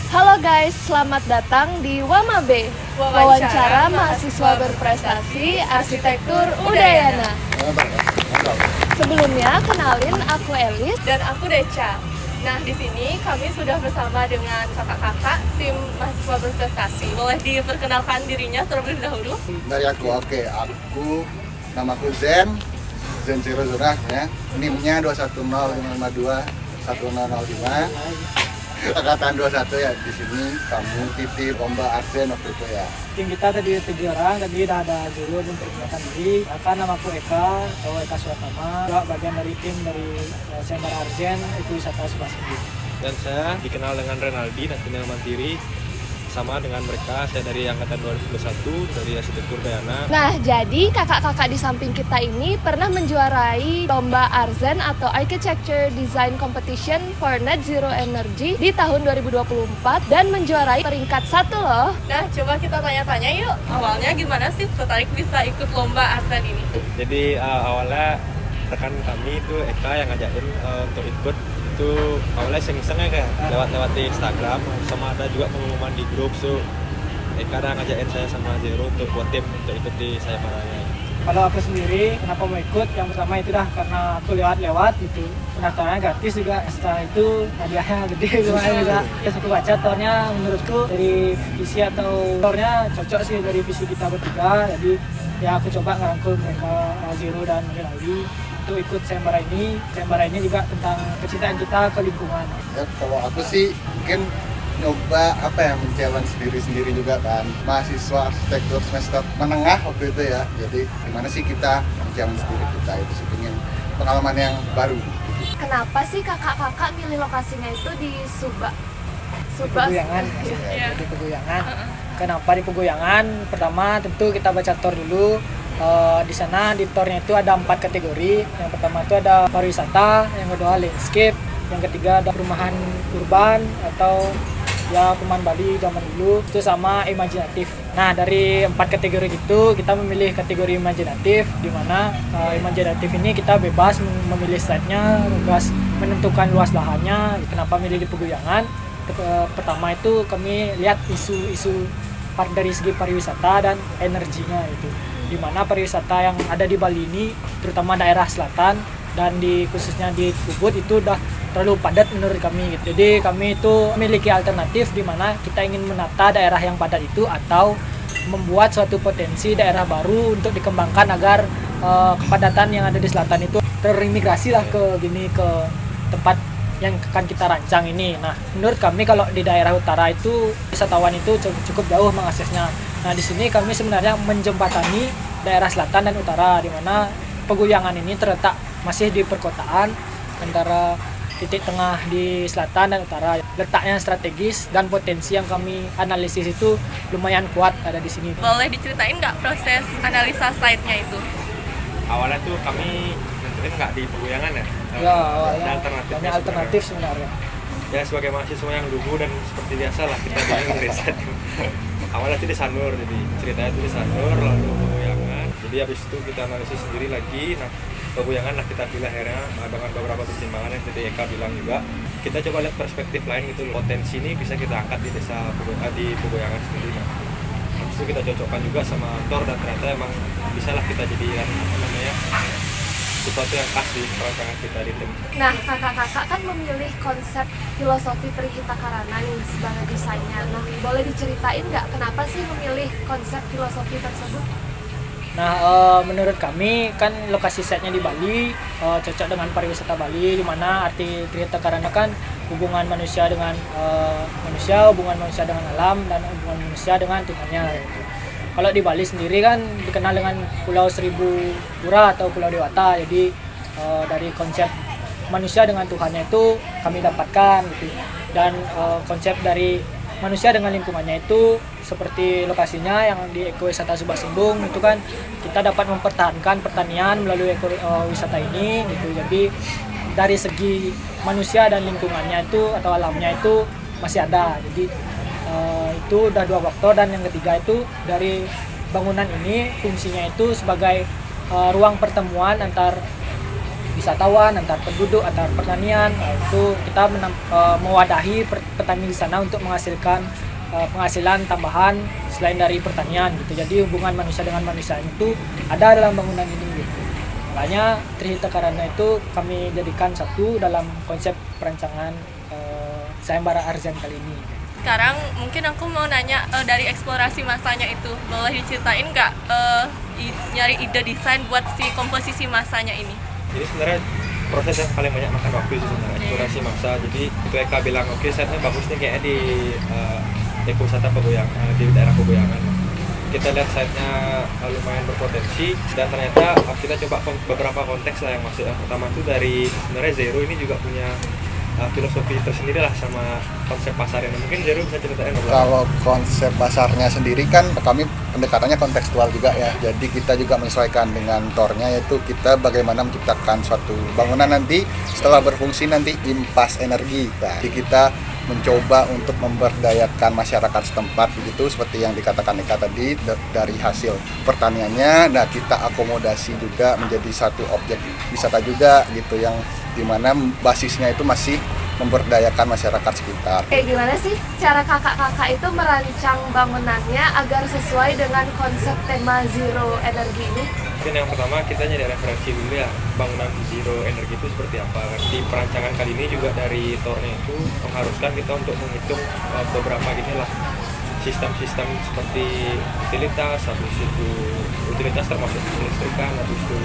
Halo guys, selamat datang di WAMABE, Wawancara Mahasiswa Berprestasi Arsitektur Udayana. Sebelumnya, kenalin aku Elis Dan aku Deca. Nah, di sini kami sudah bersama dengan kakak-kakak tim mahasiswa berprestasi. Boleh diperkenalkan dirinya terlebih dahulu? Dari aku, namaku Zen Zero Zurah ya. NIM-nya 21052 1005. Angkatan 21 ya. Di sini kamu titip lomba Arsen waktu itu ya. Tim kita tadi 7 orang, tadi udah ada Zulu untuk perkenalkan diri. Nama aku Eka, atau Eka Suatama, juga bagian dari tim dari Sembara Arsen, itu wisata Subasidi. Dan saya dikenal dengan Renaldi, nasional mandiri. Sama dengan mereka, saya dari angkatan 2021 dari arsitektur Udayana. Nah, jadi kakak-kakak di samping kita ini pernah menjuarai lomba Arzen atau Architecture Design Competition for Net Zero Energy di tahun 2024 dan menjuarai peringkat 1 loh. Nah, coba kita tanya-tanya yuk. Awalnya gimana sih tertarik bisa ikut lomba Arsen ini? Jadi awalnya rekan kami itu Eka yang ngajakin untuk ikut. Itu awalnya iseng-iseng ya lewat di Instagram, sama ada juga pengumuman di grup. So Eka udah ngajakin saya sama Zero untuk buat tim untuk ikut di Sayabaraya. Kalau aku sendiri, kenapa mau ikut? Yang pertama itu dah karena aku lewat gitu. Pendaftarannya gratis juga, setelah itu hadiahnya gede lumayan juga. Terus aku baca tornya, menurutku dari visi atau tornya cocok sih dari visi kita bertiga. Jadi ya aku coba ngerangkul mereka, Zero dan Renaldi, untuk ikut sayembara ini. Sayembara ini juga tentang kecintaan kita ke lingkungan. Ya, kalau aku sih mungkin nyoba men-challenge sendiri juga kan, mahasiswa arsitektur semester menengah waktu itu ya. Jadi gimana sih kita men-challenge diri kita, itu sih pengen pengalaman yang baru. Kenapa sih kakak-kakak milih lokasinya itu di Subas? Pegoyangan, Iya. di Pegoyangan. Kenapa di Pegoyangan? Pertama tentu kita baca tor dulu. Di sana di tornya itu ada 4 kategori. Yang pertama itu ada pariwisata, yang kedua landscape, yang ketiga ada perumahan urban atau ya perumahan Bali zaman dulu, itu sama imajinatif. Nah, dari 4 kategori itu kita memilih kategori imajinatif, di mana imajinatif ini kita bebas memilih site-nya, bebas menentukan luas lahannya. Kenapa milih di Pegoyangan? Pertama itu kami lihat isu-isu dari segi pariwisata dan energinya itu. Di mana pariwisata yang ada di Bali ini, terutama daerah selatan dan khususnya di Ubud itu udah terlalu padat menurut kami gitu. Jadi kami itu memiliki alternatif di mana kita ingin menata daerah yang padat itu atau membuat suatu potensi daerah baru untuk dikembangkan agar kepadatan yang ada di selatan itu terimigrasi lah ke tempat yang akan kita rancang ini. Nah, menurut kami kalau di daerah utara itu wisatawan itu cukup jauh mengaksesnya. Nah, di sini kami sebenarnya menjembatani daerah selatan dan utara, di mana Pegoyangan ini terletak masih di perkotaan antara titik tengah di selatan dan utara. Letaknya strategis dan potensi yang kami analisis itu lumayan kuat ada di sini. Boleh diceritain nggak proses analisa site-nya itu? Awalnya tuh kami nentuin nggak di Pegoyangan ya. Ya, Ada awalnya alternatifnya banyak alternatif sebenarnya. Ya sebagai mahasiswa yang dulu dan seperti biasa lah kita bingung riset. Awalnya itu di Sanur, jadi ceritanya itu di Sanur lalu Pegoyangan. Jadi habis itu kita analisis sendiri lagi. Nah, Pegoyangan lah kita pilih akhirnya dengan beberapa pertimbangan yang tadi Eka bilang juga. Kita coba lihat perspektif lain gitu, potensi ini bisa kita angkat di Pegoyangan sendiri. Nah, habis itu kita cocokkan juga sama Tor dan ternyata emang bisa lah kita jadikan sesuatu yang khas di perancangan kita di tim. Nah, kakak-kakak kan memilih konsep filosofi Trihita Karana nih sebagai desainnya. Nah, boleh diceritain nggak kenapa sih memilih konsep filosofi tersebut? Nah, menurut kami kan lokasi setnya di Bali cocok dengan pariwisata Bali, di mana arti Trihita Karana kan hubungan manusia dengan manusia, hubungan manusia dengan alam, dan hubungan manusia dengan Tuhannya. Gitu. Kalau di Bali sendiri kan dikenal dengan Pulau Seribu Pura atau Pulau Dewata. Jadi dari konsep manusia dengan Tuhannya itu kami dapatkan gitu. Dan konsep dari manusia dengan lingkungannya itu seperti lokasinya yang di ekowisata Subasimbung itu kan kita dapat mempertahankan pertanian melalui ekowisata ini gitu. Jadi dari segi manusia dan lingkungannya itu atau alamnya itu masih ada. Jadi itu udah 2 faktor. Dan yang ketiga itu dari bangunan ini fungsinya itu sebagai ruang pertemuan antar wisatawan, antar penduduk, antar pertanian. Itu kita mewadahi petani di sana untuk menghasilkan penghasilan tambahan selain dari pertanian gitu. Jadi hubungan manusia dengan manusia itu ada dalam bangunan ini gitu. Makanya Trihita Karana itu kami jadikan satu dalam konsep perancangan Sayembara Arzen kali ini. Sekarang mungkin aku mau nanya dari eksplorasi masanya itu, boleh diceritain nggak nyari ide desain buat si komposisi masanya ini? Jadi sebenarnya proses yang paling banyak makan waktu sih sebenarnya, eksplorasi masa. Jadi itu Eka bilang oke, setnya bagus nih kayaknya di ekowisata Pegoyangan, di daerah Pegoyangan. Kita lihat site-nya lumayan berpotensi dan ternyata kita coba beberapa konteks lah yang masuk. Yang pertama itu dari sebenarnya Zero ini juga punya filosofi tersendiri lah sama konsep pasarnya. Mungkin Zero bisa ceritain dong. Kalau konsep pasarnya sendiri kan kami pendekatannya kontekstual juga ya. Jadi kita juga menyesuaikan dengan tornya, yaitu kita bagaimana menciptakan suatu bangunan nanti setelah berfungsi nanti impas energi. Nah, jadi kita mencoba untuk memberdayakan masyarakat setempat begitu, seperti yang dikatakan Eka tadi, dari hasil pertaniannya. Nah, kita akomodasi juga menjadi satu objek wisata juga gitu, yang dimana basisnya itu masih memberdayakan masyarakat sekitar. Kayak gimana sih cara kakak-kakak itu merancang bangunannya agar sesuai dengan konsep tema Zero Energy ini? Mungkin yang pertama kita nyari referensi dulu ya, bangunan Zero Energy itu seperti apa. Di perancangan kali ini juga dari tornya itu mengharuskan kita untuk menghitung beberapa inilah sistem-sistem seperti utilitas, habis itu utilitas termasuk listrikan, habis itu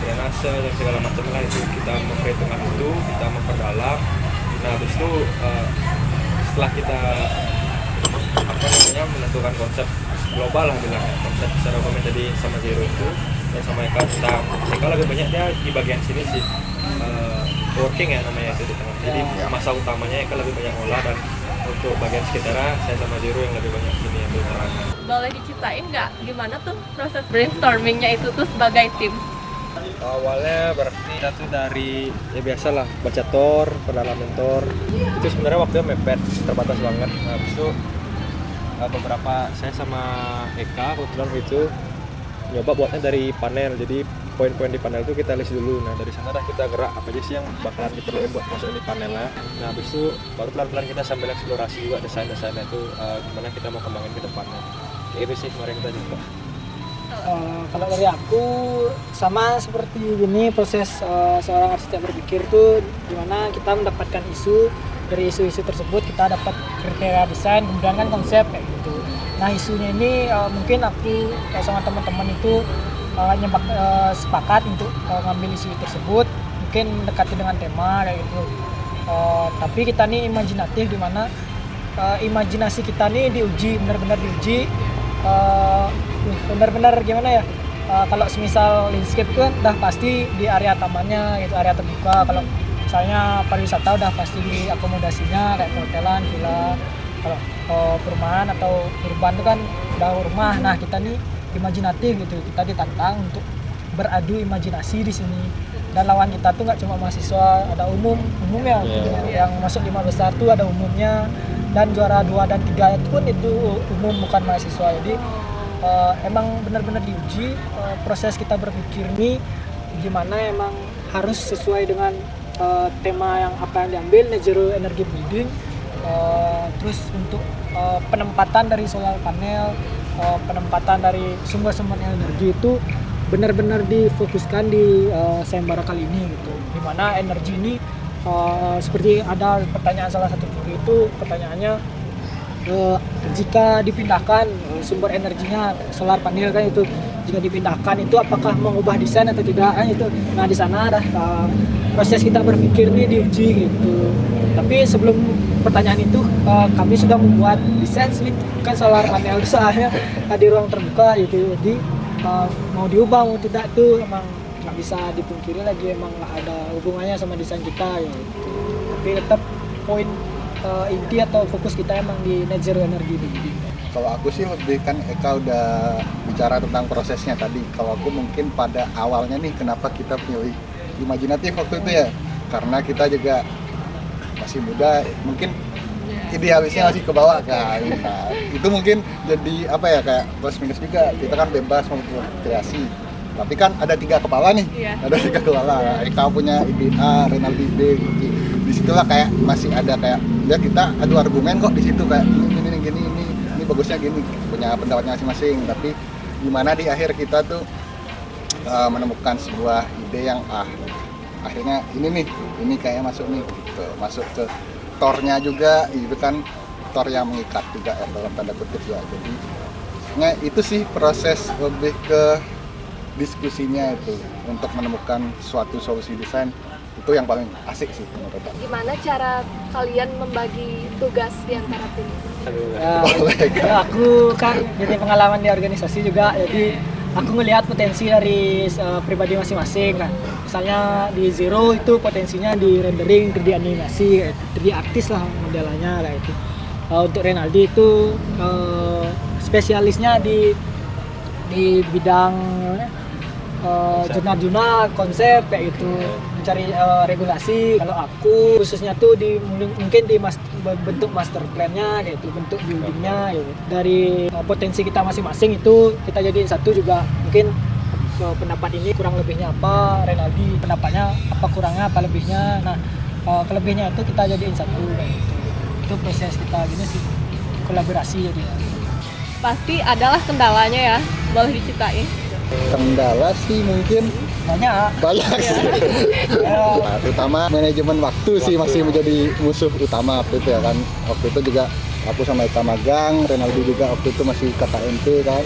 drainase dan segala macam lah, itu kita memperhitungkan itu, kita memperdalam. Nah, habis itu setelah kita menentukan konsep global lah bilangnya, konsep secara umum tadi sama Zero itu dan sama Eka tentang Eka lebih banyak dia di bagian sini sih working ya namanya itu di tengah. Jadi masa utamanya Eka lebih banyak olah, dan untuk bagian sekitarnya saya sama Zero yang lebih banyak sini yang diterangkan. Boleh diceritain nggak gimana tuh proses brainstormingnya itu tuh sebagai tim? Awalnya berarti kita tuh dari ya biasalah baca tor, pendalaman tor. Itu sebenarnya waktunya mepet, terbatas banget. Nah, habis itu beberapa saya sama Eka kebetulan itu nyoba buatnya dari panel. Jadi poin-poin di panel itu kita list dulu. Nah, dari sana dah kita gerak apa aja sih yang bakalan diperlukan buat masukin di panelnya. Nah, habis itu baru pelan-pelan kita sambil eksplorasi juga desain-desainnya itu gimana kita mau kembangin ke depannya. Kayak itu sih kemarin kita coba. Kalau dari aku sama seperti ini proses seorang arsitek berpikir tuh gimana kita mendapatkan isu, dari isu-isu tersebut kita dapat kriteria desain, kemudian kan konsep kayak gitu. Nah, isunya ini mungkin aku sama teman-teman itu sepakat untuk ngambil isu tersebut, mungkin mendekati dengan tema kayak gitu. Tapi kita nih imajinatif, di mana imajinasi kita nih diuji, benar-benar diuji. Benar-benar gimana ya, kalau semisal landscape kan udah pasti di area tamannya gitu, area terbuka. Kalau misalnya pariwisata udah pasti di akomodasinya kayak hotelan, villa. Kalau perumahan atau urban itu kan udah rumah. Nah, kita nih imajinatif gitu, kita ditantang untuk beradu imajinasi di sini. Dan lawan kita tuh nggak cuma mahasiswa, ada umumnya yang masuk 5 besar tuh ada umumnya, dan juara 2 dan 3 itu pun itu umum, bukan mahasiswa. Jadi emang benar-benar diuji proses kita berpikir nih gimana, emang harus sesuai dengan tema yang apa yang diambil, net zero energy building. Terus untuk penempatan dari solar panel, penempatan dari sumber-sumber energi itu benar-benar difokuskan di sayembara kali ini gitu. Dimana energi ini seperti ada pertanyaan salah satu guru itu, pertanyaannya jika dipindahkan sumber energinya solar panel kan itu, jika dipindahkan itu apakah mengubah desain atau tidak kan itu. Nah, di sana ada proses kita berpikir nih diuji gitu. Tapi sebelum pertanyaan itu kami sudah membuat desain kan solar panel soalnya di ruang terbuka gitu. Jadi mau diubah mau tidak tuh emang nggak bisa dipungkiri lagi, emang nggak ada hubungannya sama desain kita gitu. Tapi tetap poin inti atau fokus kita emang di net zero energy ini. Kalau aku sih lebih, kan Eka udah bicara tentang prosesnya tadi. Kalau aku mungkin pada awalnya nih, kenapa kita pilih imajinatif waktu itu ya, karena kita juga masih muda, mungkin idealisnya masih ke bawah kan. Nah, itu mungkin jadi apa ya, kayak plus minus juga. Kita kan bebas mau kreasi. Tapi kan ada 3 kepala nih. Iya. Ada 3 kepala. Eka punya ide A, Renaldi B. Gitu. Di situlah kayak masih ada kayak ya kita adu argumen kok di situ kayak ini bagusnya gini, punya pendapatnya masing-masing. Tapi gimana di akhir kita tuh menemukan sebuah ide yang akhirnya ini kayak masuk nih gitu. Masuk ke tornya juga, itu kan tor yang mengikat juga ya, dalam tanda kutip ya. Jadi itu sih proses lebih ke diskusinya itu untuk menemukan suatu solusi desain, itu yang paling asik sih menurut aku. Gimana cara kalian membagi tugas di antara tim? Ya, kalau aku kan jadi pengalaman di organisasi juga, jadi aku ngelihat potensi dari pribadi masing-masing kan. Misalnya di Zero itu potensinya di rendering, 3D animasi, 3D artis lah modelannya lah itu. Untuk Renaldi itu spesialisnya di bidang jurnal-jurnal, konsep kayak gitu, mencari regulasi. Kalau aku khususnya tuh mungkin di bentuk master plan-nya kayak gitu, bentuk building-nya gitu. Dari potensi kita masing-masing itu kita jadiin satu juga. Mungkin pendapat ini kurang lebihnya apa, Renaldi pendapatnya apa kurangnya apa lebihnya. Nah, kelebihnya itu kita jadiin satu kayak gitu. Itu proses kita gini sih, kolaborasi jadi. Pasti adalah kendalanya ya, boleh diceritain. Kendala sih mungkin Banyak sih. Nah, terutama manajemen waktu sih masih menjadi musuh utama waktu itu ya kan. Waktu itu juga aku sama Eka magang, Renaldi juga waktu itu masih KKMP kan.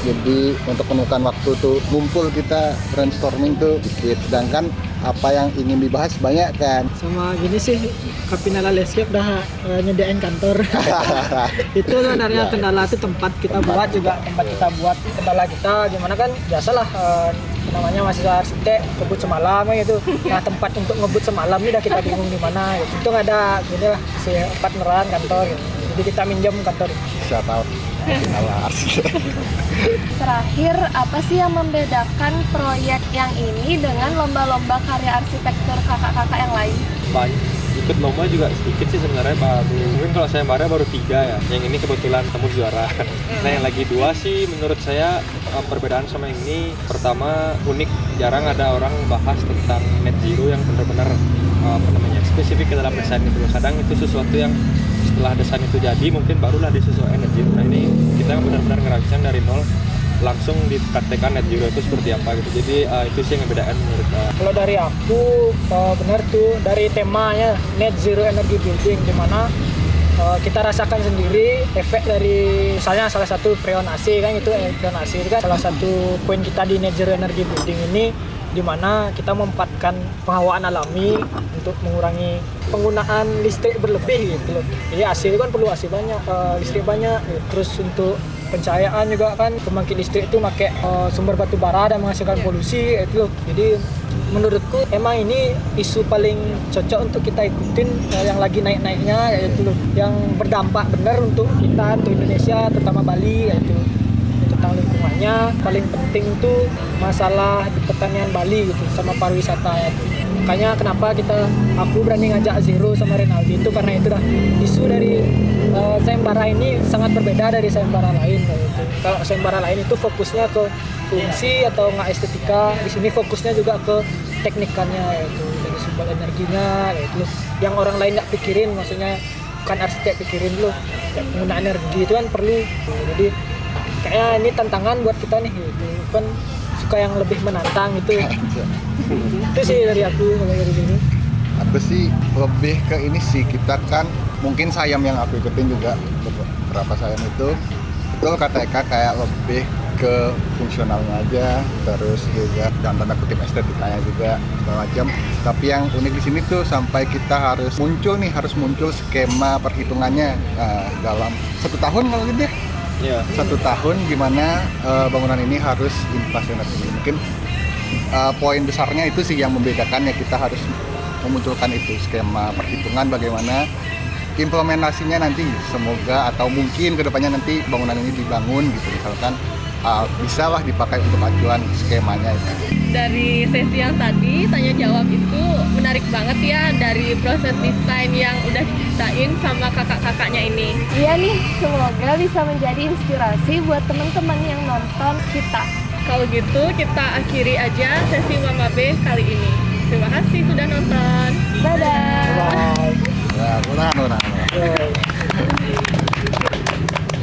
Jadi untuk menemukan waktu tuh ngumpul kita brainstorming tuh dikit. Sedangkan apa yang ingin dibahas banyak kan. sama gini sih, Kapinala Landscape udah nyediain kantor. Itu sebenarnya kendala itu tempat kita buat juga, tempat kita buat. Kendala kita gimana kan biasalah namanya mahasiswa arsitek ngebut semalam gitu. Nah, tempat untuk ngebut semalam ini udah kita bingung di mana gitu. Itu nggak ada gini lah si partneran kantor gitu. Jadi kita minjem kantor. Bisa tahu kendala arsitek. Terakhir, apa sih yang membedakan proyek yang ini dengan lomba-lomba karya arsitektur kakak-kakak yang lain? Banyak ikut lomba juga sedikit sih sebenarnya, mungkin kalau saya baru 3 ya, yang ini kebetulan tembus juara. Nah yang lagi 2 sih menurut saya perbedaan sama yang ini, pertama unik, jarang ada orang bahas tentang net zero yang benar-benar spesifik ke dalam desain itu. Kadang itu sesuatu yang setelah desain itu jadi mungkin barulah disesuaikan net zero. Nah ini kita benar-benar ngerancang dari nol, langsung dipraktekkan net zero itu seperti apa gitu. Jadi itu sih yang membedakan menurut Kalau dari aku benar tuh dari temanya net zero energy building, di mana kita rasakan sendiri efek dari misalnya salah satu freon AC kan itu, freon AC itu kan salah satu poin kita di net zero energy building ini, di mana kita memanfaatkan penghawaan alami untuk mengurangi penggunaan listrik berlebih gitu loh. Jadi AC itu kan perlu AC banyak, listrik banyak gitu. Terus untuk pencahayaan juga kan pembangkit listrik itu pakai sumber batu bara dan menghasilkan polusi itu loh. Jadi menurutku emang ini isu paling cocok untuk kita ikutin yang lagi naik-naiknya yaitu loh, yang berdampak benar untuk kita, untuk Indonesia, terutama Bali yaitu tentang lingkungannya. Paling penting tuh masalah di pertanian Bali gitu sama pariwisata ya. Makanya kenapa aku berani ngajak Zero sama Renaldi itu karena itu dah isu dari sayembara ini sangat berbeda dari sayembara lain gitu. Kalau sayembara lain itu fokusnya ke fungsi atau nggak estetika, di sini fokusnya juga ke teknikannya yaitu dari sumber energinya yaitu yang orang lain nggak pikirin, maksudnya bukan arsitek pikirin dulu penggunaan energi itu kan perlu. Jadi kayaknya ini tantangan buat kita nih gitu. Kan suka yang lebih menantang gitu. Itu sih dari aku kalau dari sini. Aku sih lebih ke ini sih, kita kan mungkin sayam yang aku ikutin juga beberapa sayam itu betul kata Eka, kayak lebih ke fungsionalnya aja, terus juga dalam tanda kutip estetikanya juga segala macam. Tapi yang unik di sini tuh sampai kita harus muncul skema perhitungannya dalam 1 tahun kalau gitu ya. ya. 1 tahun gimana bangunan ini harus impas energi. Mungkin poin besarnya itu sih yang membedakan ya, kita harus memunculkan itu skema perhitungan bagaimana implementasinya nanti, semoga atau mungkin kedepannya nanti bangunan ini dibangun gitu misalkan bisa lah dipakai untuk acuan skemanya itu. Dari sesi yang tadi tanya jawab itu menarik banget ya, dari proses desain yang udah diceritain sama kakak-kakaknya ini. Iya nih, semoga bisa menjadi inspirasi buat teman-teman yang nonton kita. kalau gitu kita akhiri aja sesi Mama B kali ini. Terima kasih sudah nonton. Dadah. Bye. Nah, kurang. Bye.